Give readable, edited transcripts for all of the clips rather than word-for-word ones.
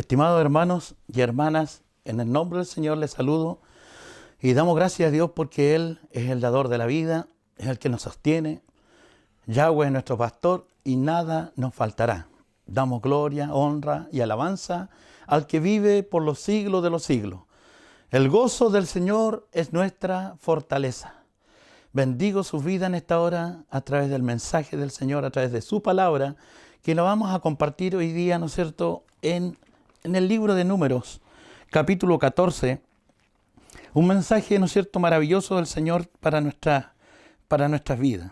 Estimados hermanos y hermanas, en el nombre del Señor les saludo y damos gracias a Dios porque Él es el dador de la vida, es el que nos sostiene. Yahweh es nuestro pastor y nada nos faltará. Damos gloria, honra y alabanza al que vive por los siglos de los siglos. El gozo del Señor es nuestra fortaleza. Bendigo su vida en esta hora a través del mensaje del Señor, a través de su palabra, que lo vamos a compartir hoy día, ¿no es cierto?, en el libro de Números, capítulo 14, un mensaje, ¿no es cierto?, maravilloso del Señor para nuestras vidas.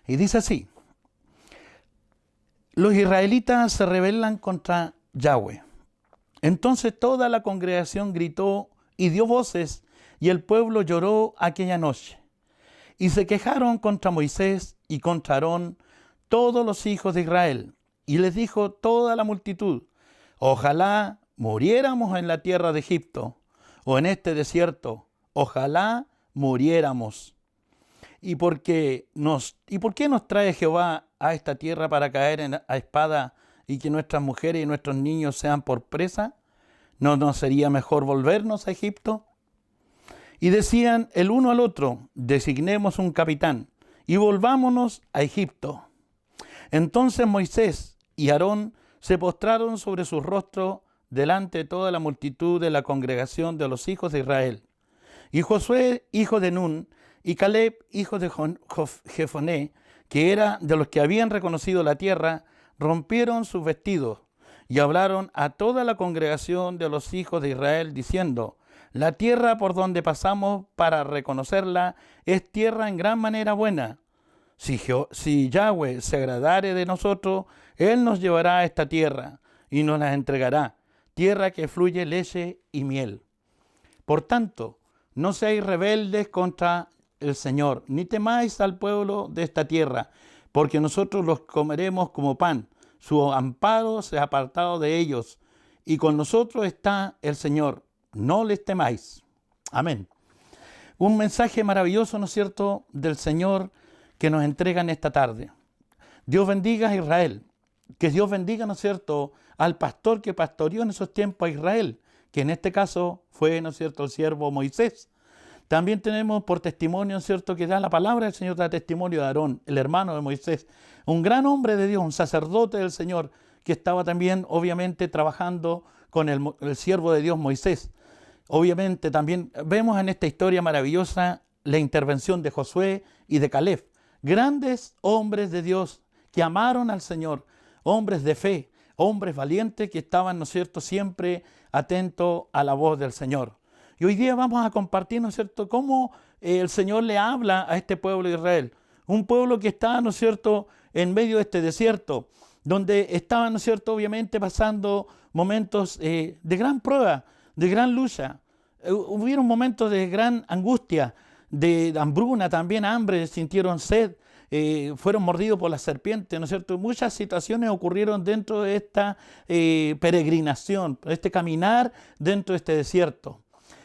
Y dice así: los israelitas se rebelan contra Yahweh. Entonces toda la congregación gritó y dio voces, y el pueblo lloró aquella noche. Y se quejaron contra Moisés y contra Aarón todos los hijos de Israel. Y les dijo toda la multitud: ojalá muriéramos en la tierra de Egipto o en este desierto. Ojalá muriéramos. ¿Y por qué nos trae Jehová a esta tierra para caer a espada y que nuestras mujeres y nuestros niños sean por presa? ¿No nos sería mejor volvernos a Egipto? Y decían el uno al otro: designemos un capitán y volvámonos a Egipto. Entonces Moisés y Aarón se postraron sobre sus rostros delante de toda la multitud de la congregación de los hijos de Israel. Y Josué, hijo de Nun, y Caleb, hijo de Jefoné, que era de los que habían reconocido la tierra, rompieron sus vestidos y hablaron a toda la congregación de los hijos de Israel, diciendo: la tierra por donde pasamos para reconocerla es tierra en gran manera buena. Si Yahweh se agradare de nosotros, Él nos llevará a esta tierra y nos la entregará, tierra que fluye leche y miel. Por tanto, no seáis rebeldes contra el Señor, ni temáis al pueblo de esta tierra, porque nosotros los comeremos como pan. Su amparo se ha apartado de ellos, y con nosotros está el Señor. No les temáis. Amén. Un mensaje maravilloso, ¿no es cierto?, del Señor que nos entregan esta tarde. Dios bendiga a Israel. Que Dios bendiga, ¿no es cierto?, al pastor que pastoreó en esos tiempos a Israel, que en este caso fue, ¿no es cierto?, el siervo Moisés. También tenemos por testimonio, ¿no es cierto?, que da la palabra del Señor, da testimonio de Aarón, el hermano de Moisés, un gran hombre de Dios, un sacerdote del Señor, que estaba también, obviamente, trabajando con el siervo de Dios Moisés. Obviamente también vemos en esta historia maravillosa la intervención de Josué y de Caleb, grandes hombres de Dios que amaron al Señor, hombres de fe, hombres valientes que estaban, ¿no es cierto?, siempre atentos a la voz del Señor. Y hoy día vamos a compartir, ¿no es cierto?, cómo el Señor le habla a este pueblo de Israel, un pueblo que está, ¿no es cierto?, en medio de este desierto, donde estaban, ¿no es cierto?, obviamente pasando momentos de gran prueba, de gran lucha. Hubieron momentos de gran angustia, de hambruna, también hambre, sintieron sed, fueron mordidos por la serpiente, ¿no es cierto? Muchas situaciones ocurrieron dentro de esta peregrinación, este caminar dentro de este desierto.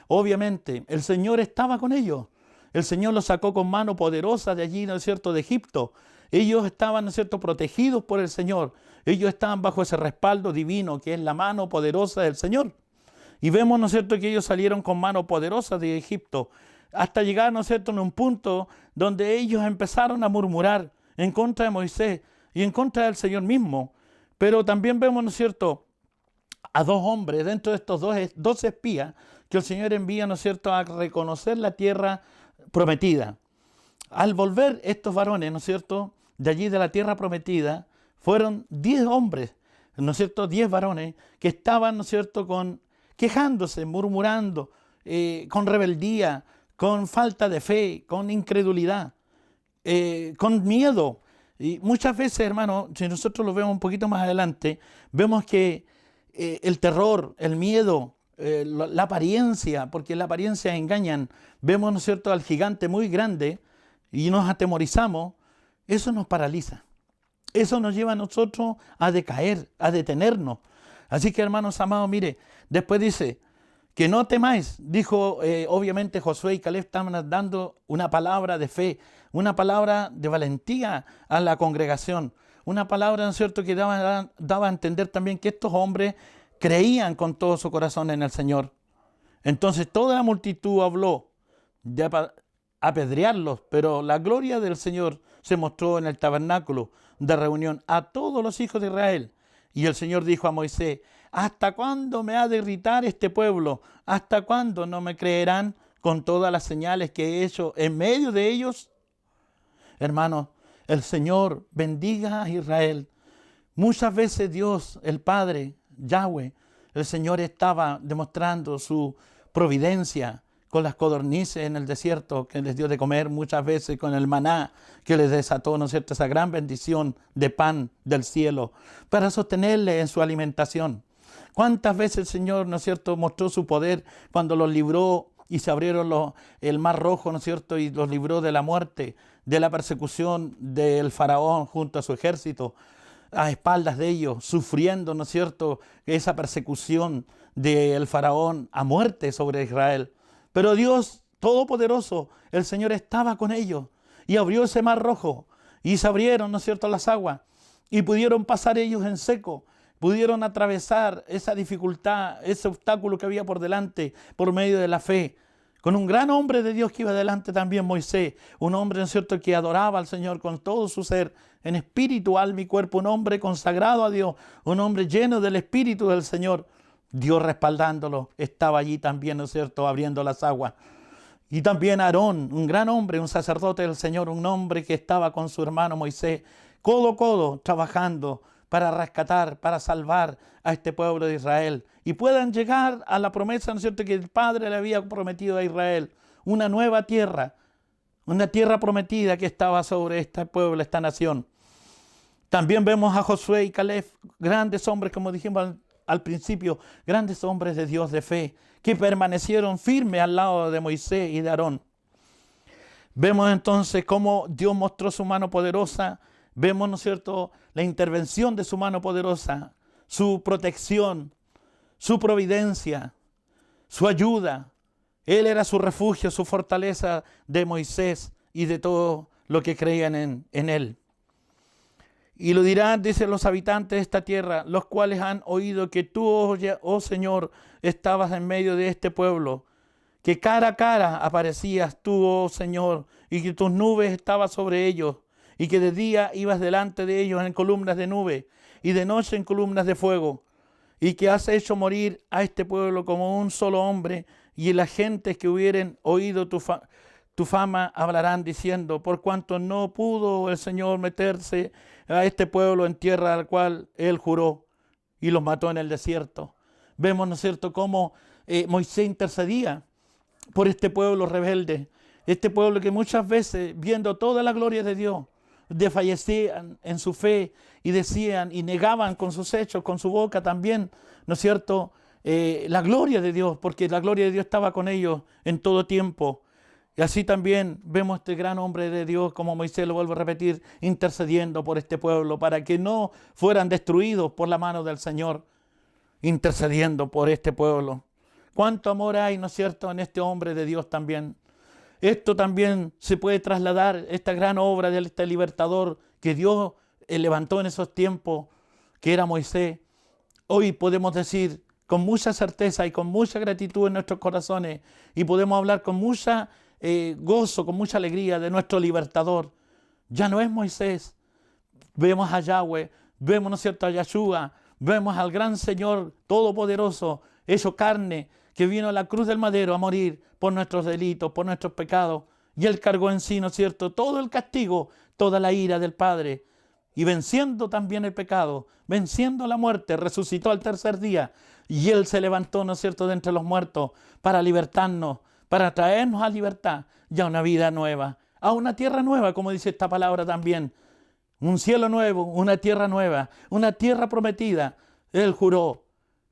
Obviamente, el Señor estaba con ellos. El Señor los sacó con mano poderosa de allí, ¿no es cierto?, de Egipto. Ellos estaban, ¿no es cierto?, protegidos por el Señor. Ellos estaban bajo ese respaldo divino que es la mano poderosa del Señor. Y vemos, ¿no es cierto?, que ellos salieron con mano poderosa de Egipto, hasta llegar, ¿no es cierto?, en un punto donde ellos empezaron a murmurar en contra de Moisés y en contra del Señor mismo. Pero también vemos, ¿no es cierto?, a dos hombres dentro de estos dos espías que el Señor envía, ¿no es cierto?, a reconocer la tierra prometida. Al volver estos varones, ¿no es cierto?, de allí de la tierra prometida, fueron 10 hombres, ¿no es cierto?, 10 varones que estaban, ¿no es cierto?, quejándose, murmurando, con rebeldía, con falta de fe, con incredulidad, con miedo. Y muchas veces, hermano, si nosotros lo vemos un poquito más adelante, vemos que el terror, el miedo, la apariencia, porque la apariencia engañan, vemos, ¿no es cierto?, al gigante muy grande y nos atemorizamos, eso nos paraliza. Eso nos lleva a nosotros a decaer, a detenernos. Así que, hermanos amados, mire, después dice que no temáis, dijo obviamente Josué y Caleb estaban dando una palabra de fe, una palabra de valentía a la congregación, una palabra, ¿no es cierto?, que daba a entender también que estos hombres creían con todo su corazón en el Señor. Entonces toda la multitud habló de apedrearlos, pero la gloria del Señor se mostró en el tabernáculo de reunión a todos los hijos de Israel. Y el Señor dijo a Moisés: ¿hasta cuándo me ha de irritar este pueblo? ¿Hasta cuándo no me creerán con todas las señales que he hecho en medio de ellos? Hermanos, el Señor bendiga a Israel. Muchas veces Dios, el Padre, Yahweh, el Señor estaba demostrando su providencia con las codornices en el desierto que les dio de comer, muchas veces con el maná que les desató, ¿no es cierto?, esa gran bendición de pan del cielo para sostenerle en su alimentación. ¿Cuántas veces el Señor, ¿no es cierto?, mostró su poder cuando los libró y se abrieron el mar rojo, ¿no es cierto?, y los libró de la muerte, de la persecución del faraón junto a su ejército, a espaldas de ellos, sufriendo, ¿no es cierto?, esa persecución del faraón a muerte sobre Israel. Pero Dios Todopoderoso, el Señor estaba con ellos y abrió ese mar rojo y se abrieron, ¿no es cierto?, las aguas y pudieron pasar ellos en seco, pudieron atravesar esa dificultad, ese obstáculo que había por delante por medio de la fe. Con un gran hombre de Dios que iba delante también, Moisés, un hombre, ¿no es cierto?, que adoraba al Señor con todo su ser, en espíritu, alma y cuerpo, un hombre consagrado a Dios, un hombre lleno del Espíritu del Señor. Dios respaldándolo, estaba allí también, ¿no es cierto?, abriendo las aguas. Y también Aarón, un gran hombre, un sacerdote del Señor, un hombre que estaba con su hermano Moisés, codo a codo, trabajando para rescatar, para salvar a este pueblo de Israel. Y puedan llegar a la promesa, ¿no es cierto?, que el Padre le había prometido a Israel, una nueva tierra, una tierra prometida que estaba sobre este pueblo, esta nación. También vemos a Josué y Caleb, grandes hombres, como dijimos al principio, grandes hombres de Dios de fe, que permanecieron firmes al lado de Moisés y de Aarón. Vemos entonces cómo Dios mostró su mano poderosa, vemos, ¿no es cierto?, la intervención de su mano poderosa, su protección, su providencia, su ayuda. Él era su refugio, su fortaleza de Moisés y de todo lo que creían en él. Y lo dirán, dicen los habitantes de esta tierra, los cuales han oído que tú, oh Señor, estabas en medio de este pueblo, que cara a cara aparecías tú, oh Señor, y que tus nubes estaban sobre ellos, y que de día ibas delante de ellos en columnas de nube, y de noche en columnas de fuego, y que has hecho morir a este pueblo como un solo hombre, y las gentes que hubieren oído tu fama hablarán diciendo: por cuanto no pudo el Señor meterse a este pueblo en tierra al cual Él juró, y los mató en el desierto. Vemos, ¿no es cierto?, cómo Moisés intercedía por este pueblo rebelde, este pueblo que muchas veces, viendo toda la gloria de Dios, desfallecían en su fe y decían y negaban con sus hechos, con su boca también, ¿no es cierto?, la gloria de Dios, porque la gloria de Dios estaba con ellos en todo tiempo. Y así también vemos este gran hombre de Dios, como Moisés, lo vuelvo a repetir, intercediendo por este pueblo para que no fueran destruidos por la mano del Señor, intercediendo por este pueblo. Cuánto amor hay, ¿no es cierto?, en este hombre de Dios también. Esto también se puede trasladar, esta gran obra de este libertador que Dios levantó en esos tiempos, que era Moisés. Hoy podemos decir con mucha certeza y con mucha gratitud en nuestros corazones, y podemos hablar con mucha gozo, con mucha alegría de nuestro libertador. Ya no es Moisés, vemos a Yahweh, vemos, ¿no es cierto?, a Yahshua, vemos al gran Señor Todopoderoso, hecho carne, que vino a la cruz del madero a morir por nuestros delitos, por nuestros pecados, y Él cargó en sí, ¿no es cierto?, todo el castigo, toda la ira del Padre, y venciendo también el pecado, venciendo la muerte, resucitó al tercer día, y Él se levantó, ¿no es cierto?, de entre los muertos, para libertarnos, para traernos a libertad y a una vida nueva, a una tierra nueva, como dice esta palabra también, un cielo nuevo, una tierra nueva, una tierra prometida. Él juró,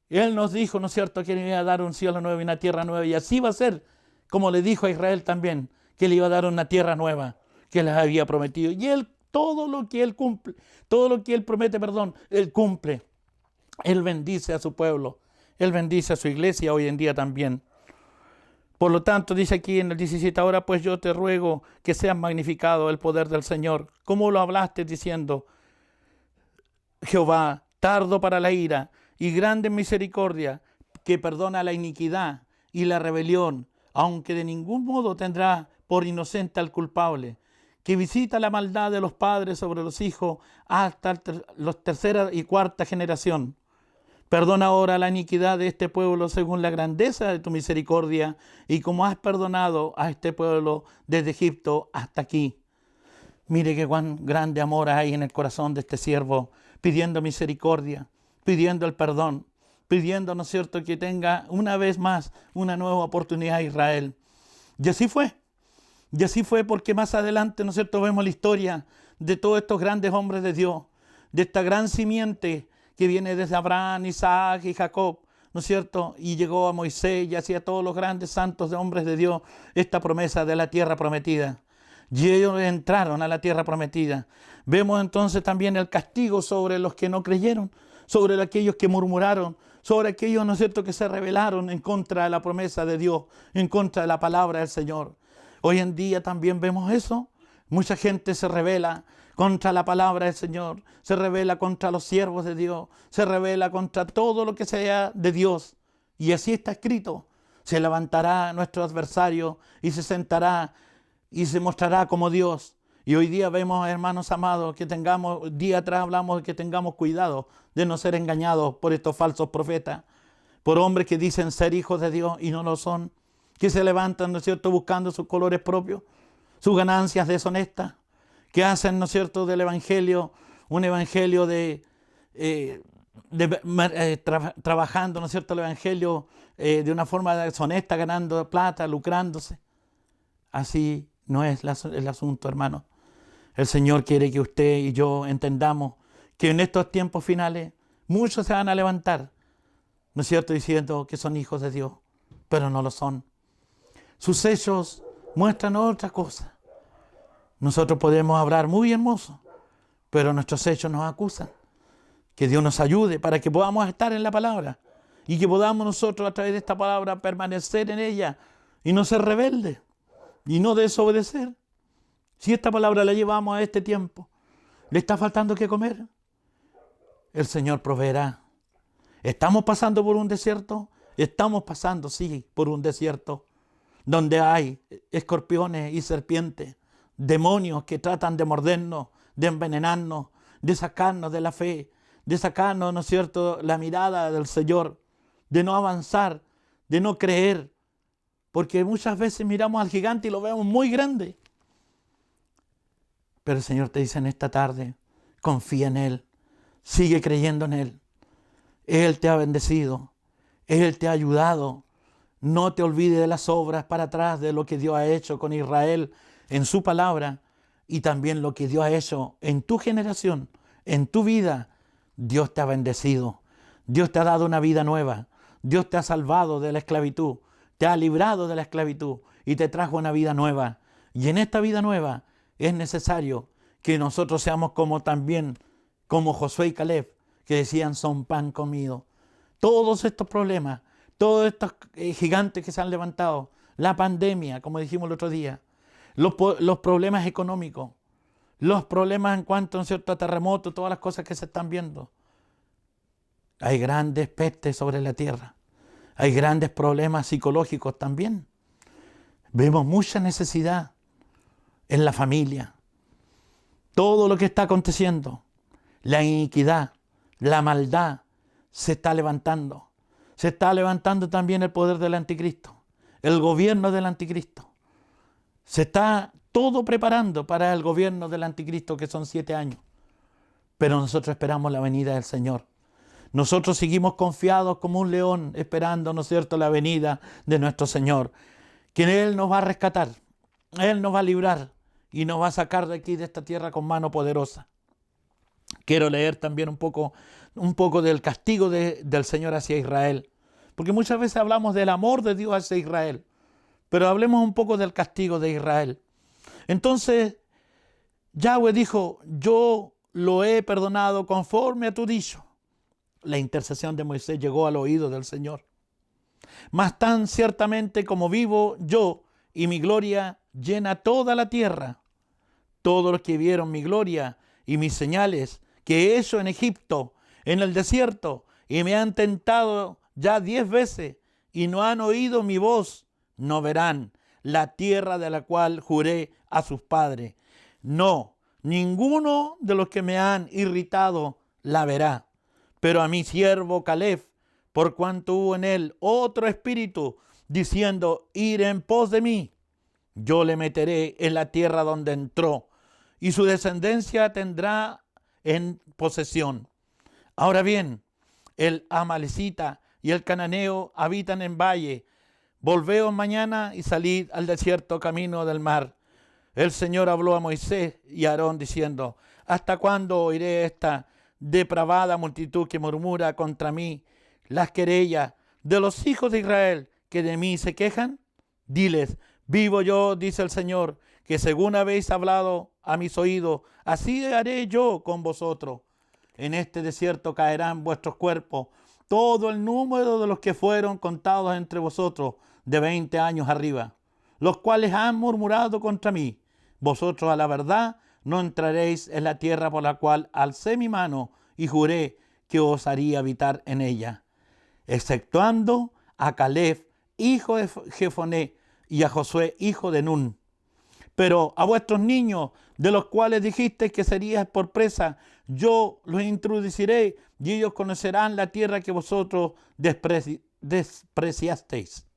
Él nos dijo, ¿no es cierto?, que le iba a dar un cielo nuevo y una tierra nueva, y así va a ser, como le dijo a Israel también, que le iba a dar una tierra nueva, que les había prometido. Y Él, todo lo que Él cumple, todo lo que Él promete, Él cumple. Él bendice a su pueblo, Él bendice a su iglesia hoy en día también. Por lo tanto, dice aquí en el 17, ahora pues yo te ruego que seas magnificado el poder del Señor, como lo hablaste diciendo: Jehová, tardo para la ira y grande en misericordia, que perdona la iniquidad y la rebelión, aunque de ningún modo tendrá por inocente al culpable, que visita la maldad de los padres sobre los hijos hasta la tercera y cuarta generación. Perdona ahora la iniquidad de este pueblo según la grandeza de tu misericordia, y como has perdonado a este pueblo desde Egipto hasta aquí. Mire qué cuán grande amor hay en el corazón de este siervo, pidiendo misericordia, pidiendo el perdón, pidiendo, ¿no es cierto?, que tenga una vez más una nueva oportunidad a Israel. Y así fue. Y así fue porque más adelante, ¿no es cierto?, vemos la historia de todos estos grandes hombres de Dios, de esta gran simiente que viene desde Abraham, Isaac y Jacob, ¿no es cierto? Y llegó a Moisés y así a todos los grandes santos de hombres de Dios esta promesa de la tierra prometida. Y ellos entraron a la tierra prometida. Vemos entonces también el castigo sobre los que no creyeron, sobre aquellos que murmuraron, sobre aquellos, ¿no es cierto?, que se rebelaron en contra de la promesa de Dios, en contra de la palabra del Señor. Hoy en día también vemos eso. Mucha gente se rebela contra la palabra del Señor, se rebela contra los siervos de Dios, se rebela contra todo lo que sea de Dios. Y así está escrito: se levantará nuestro adversario y se sentará y se mostrará como Dios. Y hoy día vemos, hermanos amados, que día atrás hablamos de que tengamos cuidado de no ser engañados por estos falsos profetas, por hombres que dicen ser hijos de Dios y no lo son, que se levantan, ¿no es cierto?, buscando sus colores propios, sus ganancias deshonestas, que hacen, ¿no es cierto?, del evangelio un evangelio trabajando, ¿no es cierto?, el evangelio de una forma deshonesta, ganando plata, lucrándose. Así no es el asunto, hermano. El Señor quiere que usted y yo entendamos que en estos tiempos finales muchos se van a levantar, ¿no es cierto?, diciendo que son hijos de Dios, pero no lo son. Sus hechos muestran otra cosa. Nosotros podemos hablar muy hermoso, pero nuestros hechos nos acusan. Que Dios nos ayude para que podamos estar en la palabra y que podamos nosotros a través de esta palabra permanecer en ella y no ser rebeldes y no desobedecer. Si esta palabra la llevamos a este tiempo, ¿le está faltando qué comer? El Señor proveerá. ¿Estamos pasando por un desierto? Estamos pasando, sí, por un desierto donde hay escorpiones y serpientes, demonios que tratan de mordernos, de envenenarnos, de sacarnos de la fe, de sacarnos, ¿no es cierto?, la mirada del Señor, de no avanzar, de no creer, porque muchas veces miramos al gigante y lo vemos muy grande. Pero el Señor te dice en esta tarde: confía en Él, sigue creyendo en Él. Él te ha bendecido, Él te ha ayudado. No te olvides de las obras para atrás, de lo que Dios ha hecho con Israel en su palabra y también lo que Dios ha hecho en tu generación, en tu vida. Dios te ha bendecido, Dios te ha dado una vida nueva, Dios te ha salvado de la esclavitud, te ha librado de la esclavitud y te trajo una vida nueva. Y en esta vida nueva es necesario que nosotros seamos como Josué y Caleb, que decían: son pan comido. Todos estos problemas, todos estos gigantes que se han levantado, la pandemia, como dijimos el otro día, los problemas económicos, los problemas en cuanto, ¿no es cierto?, a terremotos, todas las cosas que se están viendo. Hay grandes pestes sobre la tierra. Hay grandes problemas psicológicos también. Vemos mucha necesidad en la familia. Todo lo que está aconteciendo, la iniquidad, la maldad, se está levantando. Se está levantando también el poder del anticristo, el gobierno del anticristo. Se está todo preparando para el gobierno del anticristo, que son 7 años. Pero nosotros esperamos la venida del Señor. Nosotros seguimos confiados como un león, esperando, ¿no es cierto?, la venida de nuestro Señor. Que Él nos va a rescatar, Él nos va a librar y nos va a sacar de aquí, de esta tierra, con mano poderosa. Quiero leer también un poco del castigo del Señor hacia Israel. Porque muchas veces hablamos del amor de Dios hacia Israel, pero hablemos un poco del castigo de Israel. Entonces, Yahweh dijo: yo lo he perdonado conforme a tu dicho. La intercesión de Moisés llegó al oído del Señor. Mas tan ciertamente como vivo yo, y mi gloria llena toda la tierra, todos los que vieron mi gloria y mis señales que he hecho en Egipto, en el desierto y me han tentado ya 10 veces y no han oído mi voz, no verán la tierra de la cual juré a sus padres. No, ninguno de los que me han irritado la verá. Pero a mi siervo Caleb, por cuanto hubo en él otro espíritu, diciendo, ir en pos de mí, yo le meteré en la tierra donde entró, y su descendencia tendrá en posesión. Ahora bien, el amalecita y el cananeo habitan en valle. Volveos mañana y salid al desierto camino del mar. El Señor habló a Moisés y a Aarón diciendo, ¿hasta cuándo oiré esta depravada multitud que murmura contra mí las querellas de los hijos de Israel que de mí se quejan? Diles, vivo yo, dice el Señor, que según habéis hablado a mis oídos, así haré yo con vosotros. En este desierto caerán vuestros cuerpos, todo el número de los que fueron contados entre vosotros de 20 años arriba, los cuales han murmurado contra mí. Vosotros a la verdad no entraréis en la tierra por la cual alcé mi mano y juré que os haría habitar en ella, exceptuando a Caleb, hijo de Jefoné, y a Josué, hijo de Nun. Pero a vuestros niños, de los cuales dijisteis que seríais por presa, yo los introduciré y ellos conocerán la tierra que vosotros despreciasteis.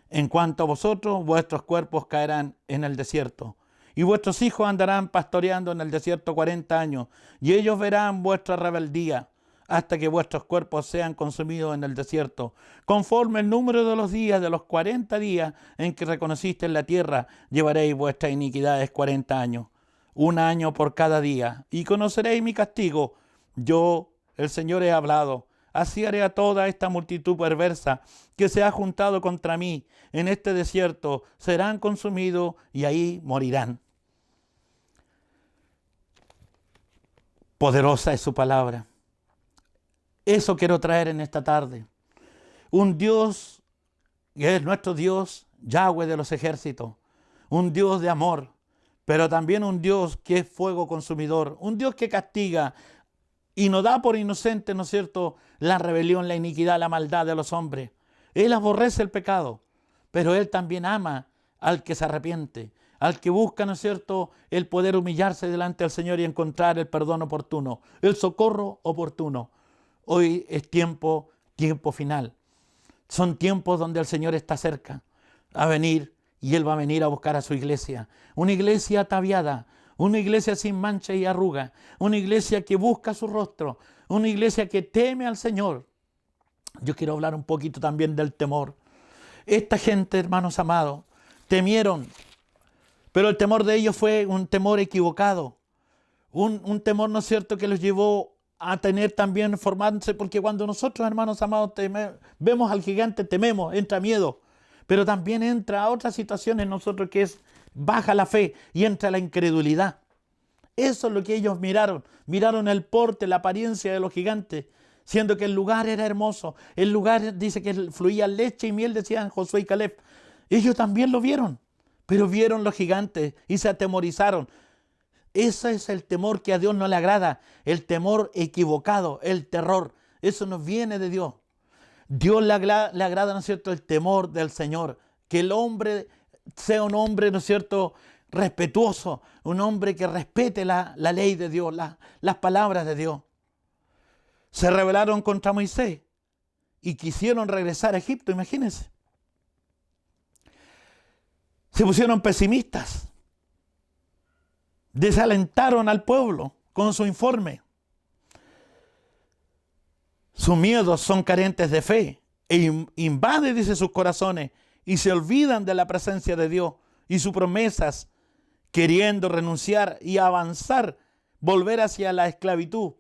En cuanto a vosotros, vuestros cuerpos caerán en el desierto, y vuestros hijos andarán pastoreando en el desierto 40 años, y ellos verán vuestra rebeldía, hasta que vuestros cuerpos sean consumidos en el desierto, conforme el número de los días de los 40 días en que reconocisteis la tierra, llevaréis vuestras iniquidades 40 años, 1 año por cada día, y conoceréis mi castigo. Yo, el Señor, he hablado. Así haré a toda esta multitud perversa que se ha juntado contra mí en este desierto, serán consumidos y ahí morirán. Poderosa es su palabra. Eso quiero traer en esta tarde. Un Dios que es nuestro Dios, Yahweh de los ejércitos. Un Dios de amor, pero también un Dios que es fuego consumidor. Un Dios que castiga y no da por inocente, ¿no es cierto?, la rebelión, la iniquidad, la maldad de los hombres. Él aborrece el pecado, pero Él también ama al que se arrepiente, al que busca, ¿no es cierto?, el poder humillarse delante del Señor y encontrar el perdón oportuno, el socorro oportuno. Hoy es tiempo final. Son tiempos donde el Señor está cerca a venir y Él va a venir a buscar a su iglesia. Una iglesia ataviada, una iglesia sin mancha y arruga, una iglesia que busca su rostro, una iglesia que teme al Señor. Yo quiero hablar un poquito también del temor. Esta gente, hermanos amados, temieron, pero el temor de ellos fue un temor equivocado. Un temor, ¿no es cierto?, que los llevó a tener también, formarse, porque cuando nosotros, hermanos amados, vemos al gigante, tememos, entra miedo, pero también entra otras situaciones en nosotros que es baja la fe y entra la incredulidad. Eso es lo que ellos miraron el porte, la apariencia de los gigantes, siendo que el lugar era hermoso, el lugar dice que fluía leche y miel, decían Josué y Caleb. Ellos también lo vieron, pero vieron los gigantes y se atemorizaron. Ese es el temor que a Dios no le agrada, el temor equivocado, el terror. Eso nos viene de Dios. Dios le agrada, ¿no es cierto?, el temor del Señor. Que el hombre sea un hombre, ¿no es cierto?, respetuoso, un hombre que respete la ley de Dios, las palabras de Dios. Se rebelaron contra Moisés y quisieron regresar a Egipto, imagínense. Se pusieron pesimistas. Desalentaron al pueblo con su informe. Sus miedos son carentes de fe e invade, dice, sus corazones y se olvidan de la presencia de Dios y sus promesas, queriendo renunciar y avanzar, volver hacia la esclavitud.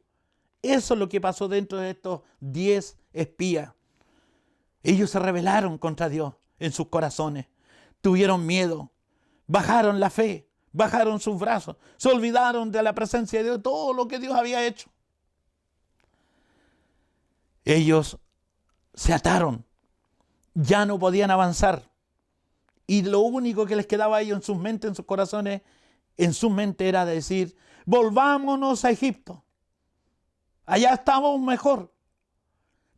Eso es lo que pasó dentro de estos 10 espías. Ellos se rebelaron contra Dios en sus corazones, tuvieron miedo, bajaron la fe, bajaron sus brazos, se olvidaron de la presencia de Dios, todo lo que Dios había hecho. Ellos se ataron, ya no podían avanzar. Y lo único que les quedaba a ellos en sus mentes, en sus corazones, en su mente era decir, volvámonos a Egipto. Allá estamos mejor.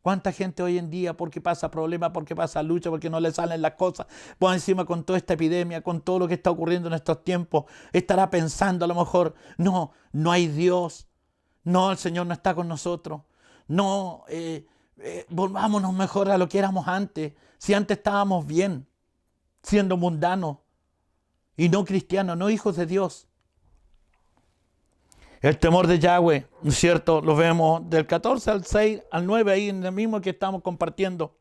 ¿Cuánta gente hoy en día, porque pasa problemas, porque pasa lucha, porque no le salen las cosas, pues encima con toda esta epidemia, con todo lo que está ocurriendo en estos tiempos, estará pensando a lo mejor, no, no hay Dios, no, el Señor no está con nosotros, no, volvámonos mejor a lo que éramos antes, si antes estábamos bien, siendo mundanos y no cristianos, no hijos de Dios. El temor de Yahweh, ¿no es cierto? Lo vemos del 14 al 6, al 9, ahí en el mismo que estamos compartiendo.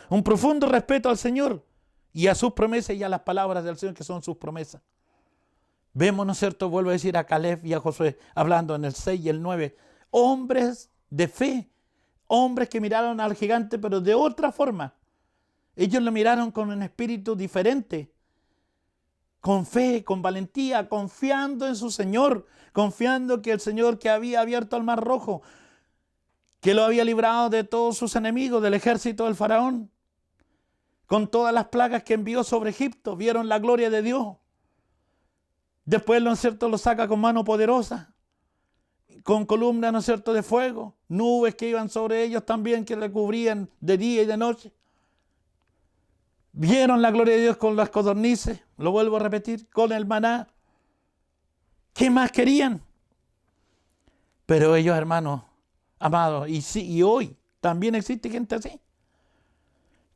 Un profundo respeto al Señor y a sus promesas y a las palabras del Señor que son sus promesas. Vemos, ¿no es cierto? Vuelvo a decir a Caleb y a Josué, hablando en el 6 y el 9. Hombres de fe, hombres que miraron al gigante, pero de otra forma. Ellos lo miraron con un espíritu diferente. Con fe, con valentía, confiando en su Señor, confiando que el Señor que había abierto el mar rojo, que lo había librado de todos sus enemigos, del ejército del faraón, con todas las plagas que envió sobre Egipto, vieron la gloria de Dios. Después, ¿no es cierto?, lo saca con mano poderosa, con columnas, ¿no es cierto?, de fuego, nubes que iban sobre ellos también, que le cubrían de día y de noche. Vieron la gloria de Dios con las codornices, lo vuelvo a repetir, con el maná. ¿Qué más querían? Pero ellos, hermanos, amados, y hoy también existe gente así.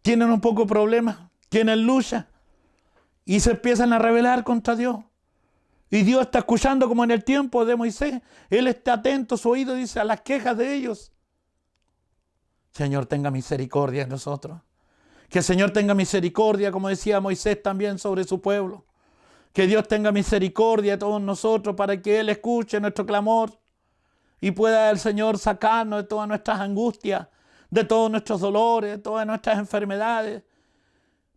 Tienen un poco de problemas, tienen lucha y se empiezan a rebelar contra Dios. Y Dios está escuchando como en el tiempo de Moisés. Él está atento, su oído dice a las quejas de ellos. Señor, tenga misericordia de nosotros. Que el Señor tenga misericordia, como decía Moisés también sobre su pueblo. Que Dios tenga misericordia de todos nosotros para que Él escuche nuestro clamor y pueda el Señor sacarnos de todas nuestras angustias, de todos nuestros dolores, de todas nuestras enfermedades,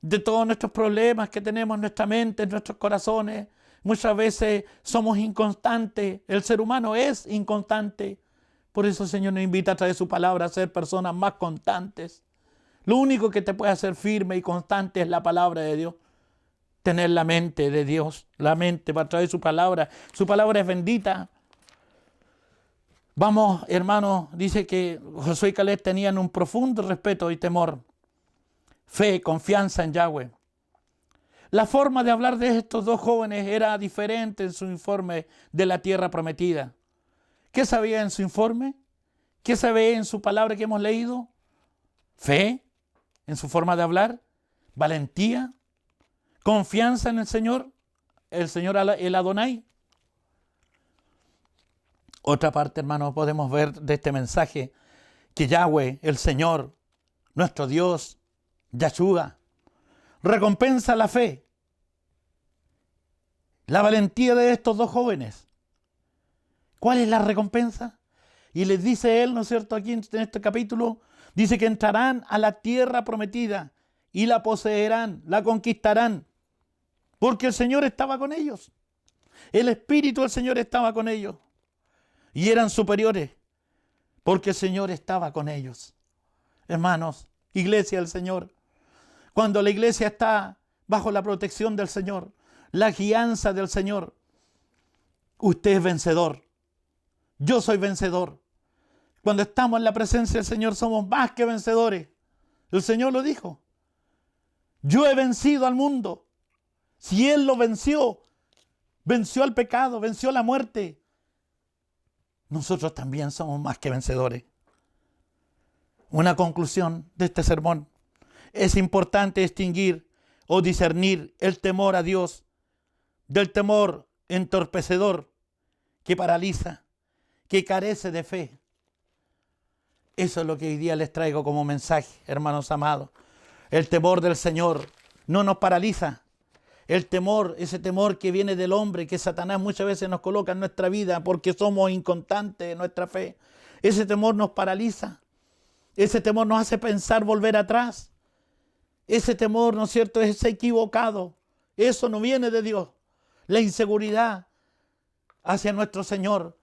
de todos nuestros problemas que tenemos en nuestra mente, en nuestros corazones. Muchas veces somos inconstantes, el ser humano es inconstante. Por eso el Señor nos invita a través de su palabra a ser personas más constantes. Lo único que te puede hacer firme y constante es la palabra de Dios. Tener la mente de Dios, la mente a través de su palabra. Su palabra es bendita. Vamos, hermanos, dice que Josué y Caleb tenían un profundo respeto y temor, fe, confianza en Yahweh. La forma de hablar de estos dos jóvenes era diferente en su informe de la tierra prometida. ¿Qué sabía en su informe? ¿Qué se ve en su palabra que hemos leído? Fe, en su forma de hablar, valentía, confianza en el Señor el Adonai. Otra parte, hermanos, podemos ver de este mensaje que Yahweh, el Señor, nuestro Dios, Yahshua, recompensa la fe, la valentía de estos dos jóvenes. ¿Cuál es la recompensa? Y les dice él, ¿no es cierto?, aquí en este capítulo, dice que entrarán a la tierra prometida y la poseerán, la conquistarán, porque el Señor estaba con ellos. El Espíritu del Señor estaba con ellos. Y eran superiores, porque el Señor estaba con ellos. Hermanos, iglesia del Señor, cuando la iglesia está bajo la protección del Señor, la guianza del Señor, usted es vencedor. Yo soy vencedor. Cuando estamos en la presencia del Señor somos más que vencedores. El Señor lo dijo. Yo he vencido al mundo. Si Él lo venció, venció al pecado, venció la muerte, nosotros también somos más que vencedores. Una conclusión de este sermón. Es importante distinguir o discernir el temor a Dios del temor entorpecedor que paraliza, que carece de fe. Eso es lo que hoy día les traigo como mensaje, hermanos amados. El temor del Señor no nos paraliza. El temor, ese temor que viene del hombre, que Satanás muchas veces nos coloca en nuestra vida porque somos inconstantes en nuestra fe. Ese temor nos paraliza. Ese temor nos hace pensar volver atrás. Ese temor, ¿no es cierto?, es equivocado. Eso no viene de Dios. La inseguridad hacia nuestro Señor.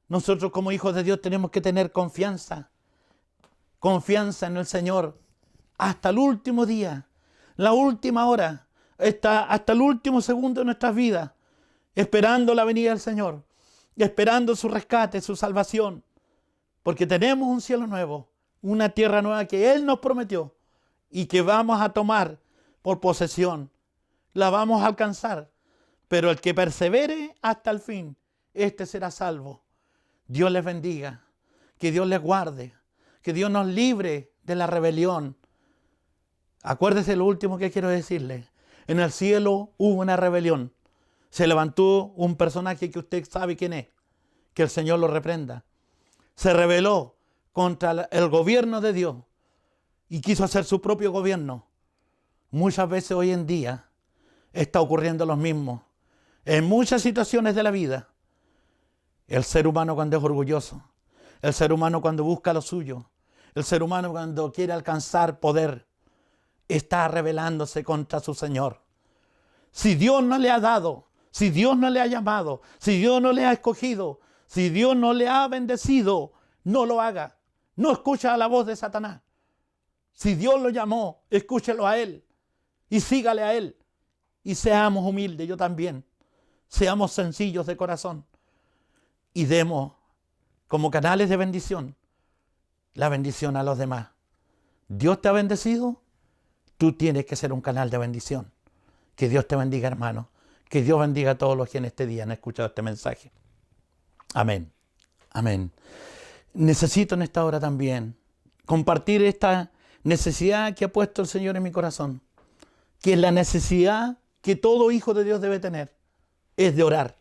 Nosotros como hijos de Dios tenemos que tener confianza. Confianza en el Señor. Hasta el último día, la última hora, hasta el último segundo de nuestras vidas, esperando la venida del Señor, esperando su rescate, su salvación, porque tenemos un cielo nuevo una tierra nueva que Él nos prometió y que vamos a tomar por posesión. La vamos a alcanzar. Pero el que persevere hasta el fin, este será salvo. Dios les bendiga. Que Dios les guarde. Que Dios nos libre de la rebelión. Acuérdese lo último que quiero decirle. En el cielo hubo una rebelión. Se levantó un personaje que usted sabe quién es. Que el Señor lo reprenda. Se rebeló contra el gobierno de Dios y quiso hacer su propio gobierno. Muchas veces hoy en día está ocurriendo lo mismo. En muchas situaciones de la vida, el ser humano cuando es orgulloso, el ser humano cuando busca lo suyo, el ser humano cuando quiere alcanzar poder, está rebelándose contra su Señor. Si Dios no le ha dado, si Dios no le ha llamado, si Dios no le ha escogido, si Dios no le ha bendecido, no lo haga. No escucha la voz de Satanás. Si Dios lo llamó, escúchelo a Él y sígale a Él. Y seamos humildes, yo también. Seamos sencillos de corazón y demos como canales de bendición la bendición a los demás. Dios te ha bendecido, tú tienes que ser un canal de bendición. Que Dios te bendiga, hermano. Que Dios bendiga a todos los que en este día han escuchado este mensaje. Amén. Amén. Necesito en esta hora también compartir esta necesidad que ha puesto el Señor en mi corazón, que es la necesidad que todo hijo de Dios debe tener, es de orar.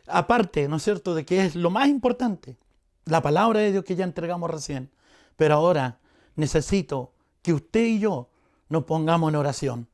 Aparte, ¿no es cierto?, de que es lo más importante, la palabra de Dios que ya entregamos recién, pero ahora necesito que usted y yo nos pongamos en oración.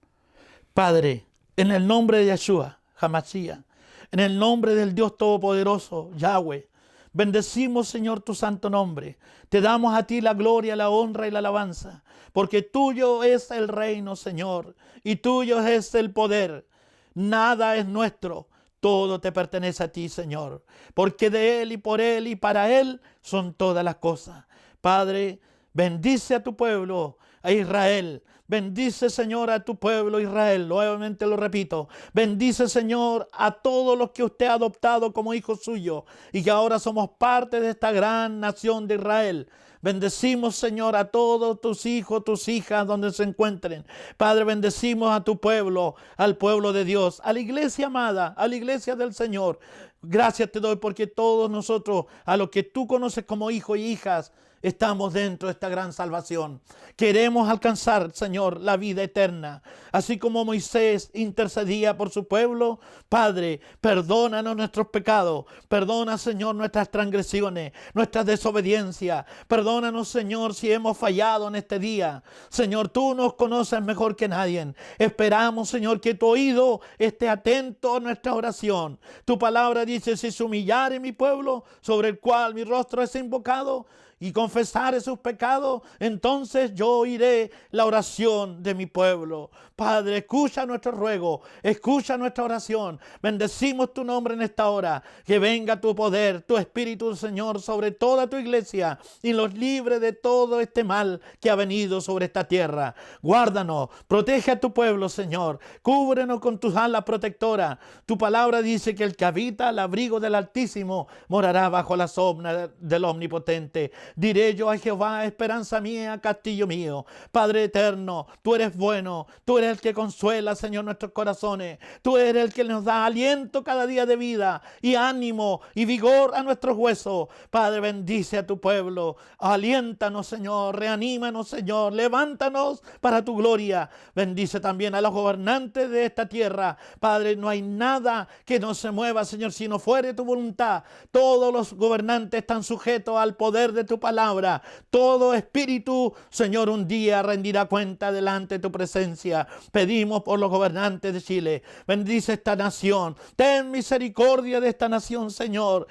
Padre, en el nombre de Yeshua, Hamashia, en el nombre del Dios Todopoderoso, Yahweh, bendecimos, Señor, tu santo nombre. Te damos a ti la gloria, la honra y la alabanza, porque tuyo es el reino, Señor, y tuyo es el poder. Nada es nuestro, todo te pertenece a ti, Señor, porque de Él y por Él y para Él son todas las cosas. Padre, bendice a tu pueblo, a Israel. Bendice, Señor, a tu pueblo Israel. Nuevamente lo repito. Bendice, Señor, a todos los que usted ha adoptado como hijos suyos y que ahora somos parte de esta gran nación de Israel. Bendecimos, Señor, a todos tus hijos, tus hijas, donde se encuentren. Padre, bendecimos a tu pueblo, al pueblo de Dios, a la iglesia amada, a la iglesia del Señor. Gracias te doy porque todos nosotros, a los que tú conoces como hijos y hijas, estamos dentro de esta gran salvación. Queremos alcanzar, Señor, la vida eterna. Así como Moisés intercedía por su pueblo, Padre, perdónanos nuestros pecados. Perdona, Señor, nuestras transgresiones, nuestras desobediencias. Perdónanos, Señor, si hemos fallado en este día. Señor, tú nos conoces mejor que nadie. Esperamos, Señor, que tu oído esté atento a nuestra oración. Tu palabra dice, si se humillare mi pueblo, sobre el cual mi rostro es invocado, y confesare sus pecados, entonces yo oiré la oración de mi pueblo. Padre, escucha nuestro ruego, escucha nuestra oración. Bendecimos tu nombre en esta hora. Que venga tu poder, tu espíritu, Señor, sobre toda tu iglesia y los libre de todo este mal que ha venido sobre esta tierra. Guárdanos, protege a tu pueblo, Señor. Cúbrenos con tus alas protectoras. Tu palabra dice que el que habita al abrigo del Altísimo morará bajo la sombra del Omnipotente. Diré yo a Jehová, esperanza mía, castillo mío. Padre eterno, tú eres bueno, tú eres el que consuela, Señor, nuestros corazones. Tú eres el que nos da aliento cada día de vida y ánimo y vigor a nuestros huesos. Padre, bendice a tu pueblo. Aliéntanos, Señor, reanímanos, Señor, levántanos para tu gloria. Bendice también a los gobernantes de esta tierra. Padre, no hay nada que no se mueva, Señor, si no fuere tu voluntad. Todos los gobernantes están sujetos al poder de tu palabra. Todo espíritu, Señor, un día rendirá cuenta delante de tu presencia. Pedimos por los gobernantes de Chile. Bendice esta nación. Ten misericordia de esta nación, Señor.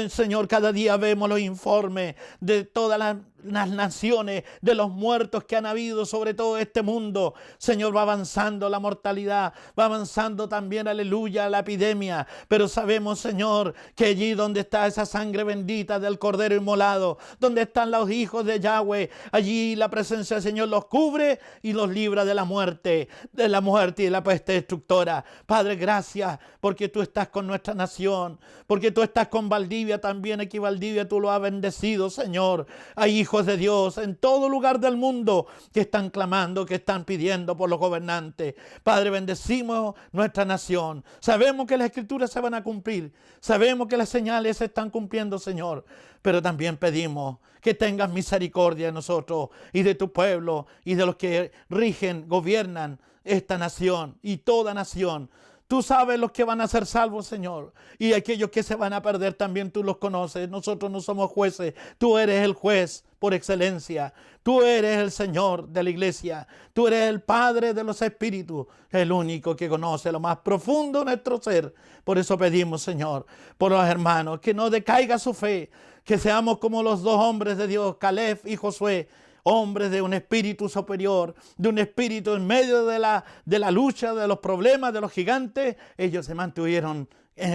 Señor, cada día vemos los informes de todas las naciones, de los muertos que han habido sobre todo este mundo. Señor, va avanzando la mortalidad, va avanzando también, aleluya, la epidemia, pero sabemos, Señor, que allí donde está esa sangre bendita del Cordero inmolado, donde están los hijos de Yahweh, allí la presencia del Señor los cubre y los libra de la muerte y de la peste destructora. Padre, gracias porque tú estás con nuestra nación, porque tú estás con Valdivia también. Aquí Valdivia tú lo has bendecido, Señor. Hay hijos hijos de Dios en todo lugar del mundo que están clamando, que están pidiendo por los gobernantes. Padre, bendecimos nuestra nación. Sabemos que las escrituras se van a cumplir. Sabemos que las señales se están cumpliendo, Señor. Pero también pedimos que tengas misericordia de nosotros y de tu pueblo y de los que rigen, gobiernan esta nación y toda nación. Tú sabes los que van a ser salvos, Señor. Y aquellos que se van a perder también tú los conoces. Nosotros no somos jueces. Tú eres el juez por excelencia. Tú eres el Señor de la iglesia. Tú eres el Padre de los espíritus. El único que conoce lo más profundo de nuestro ser. Por eso pedimos, Señor, por los hermanos, que no decaiga su fe. Que seamos como los dos hombres de Dios, Caleb y Josué. Hombres de un espíritu superior, de un espíritu en medio de la lucha, de los problemas, de los gigantes. Ellos se mantuvieron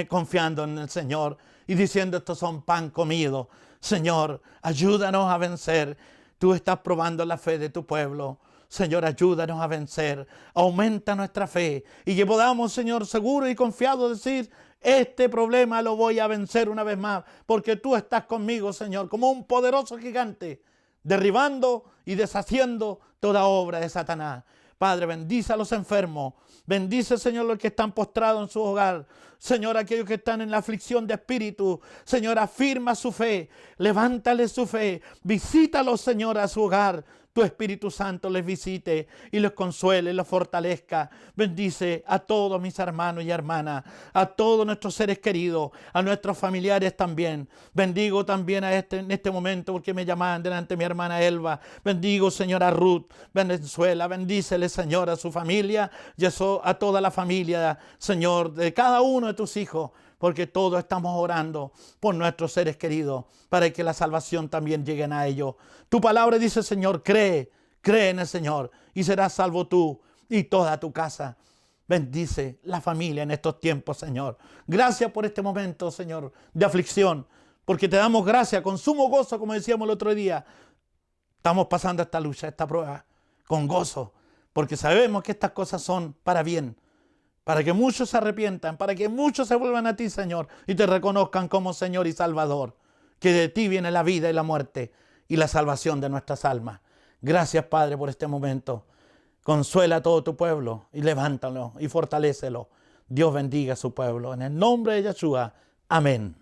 confiando en el Señor y diciendo: estos son pan comido. Señor, ayúdanos a vencer. Tú estás probando la fe de tu pueblo. Señor, ayúdanos a vencer. Aumenta nuestra fe y que podamos, Señor, seguro y confiado decir: este problema lo voy a vencer una vez más, porque tú estás conmigo, Señor, como un poderoso gigante, derribando y deshaciendo toda obra de Satanás. Padre, bendice a los enfermos. Bendice, Señor, los que están postrados en su hogar. Señor, aquellos que están en la aflicción de espíritu. Señor, afirma su fe. Levántale su fe. Visítalos, Señor, a su hogar. Tu Espíritu Santo les visite y los consuele, los fortalezca. Bendice a todos mis hermanos y hermanas, a todos nuestros seres queridos, a nuestros familiares también. Bendigo también en este momento, porque me llamaban delante mi hermana Elba. Bendigo, Señor, a Ruth Venezuela. Bendícele, Señor, a su familia y a toda la familia, Señor, de cada uno de tus hijos. Porque todos estamos orando por nuestros seres queridos para que la salvación también llegue a ellos. Tu palabra dice, Señor, cree en el Señor y serás salvo tú y toda tu casa. Bendice la familia en estos tiempos, Señor. Gracias por este momento, Señor, de aflicción, porque te damos gracias con sumo gozo, como decíamos el otro día. Estamos pasando esta lucha, esta prueba, con gozo, porque sabemos que estas cosas son para bien. Para que muchos se arrepientan, para que muchos se vuelvan a ti, Señor, y te reconozcan como Señor y Salvador. Que de ti viene la vida y la muerte y la salvación de nuestras almas. Gracias, Padre, por este momento. Consuela a todo tu pueblo y levántalo y fortalécelo. Dios bendiga a su pueblo. En el nombre de Yeshua. Amén.